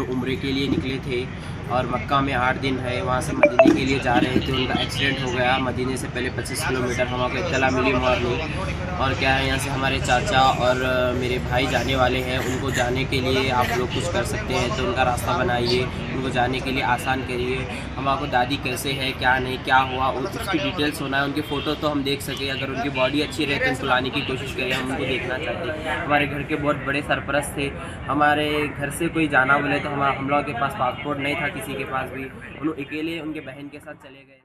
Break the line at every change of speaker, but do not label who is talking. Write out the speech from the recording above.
दोनों उम्रे के लिए निकले थे और मक्का में 8 दिन रहे, वहाँ से मदीने के लिए जा रहे थे। उनका एक्सीडेंट हो गया। मदीने से पहले 25 किलोमीटर हमको इत्तला मिली मॉर्निंग। और क्या है, यहाँ से हमारे चाचा और मेरे भाई जाने वाले हैं। उनको जाने के लिए आप लोग कुछ कर सकते हैं तो उनका रास्ता बनाइए, उनको जाने के लिए आसान करिए। हमारे दादी कैसे है, क्या नहीं, क्या हुआ, उसकी डिटेल्स होना है। उनकी फ़ोटो तो हम देख सकें, अगर उनकी बॉडी अच्छी रहे तो उनको लाने की कोशिश करें, हम उनको देखना चाहते हैं। हमारे घर के बहुत बड़े सरपरस्त थे। हमारे घर से कोई जाना बोले तो हम लोगों के पास पासपोर्ट नहीं था किसी के पास भी। उन्होंने अकेले उनके बहन के साथ चले गए।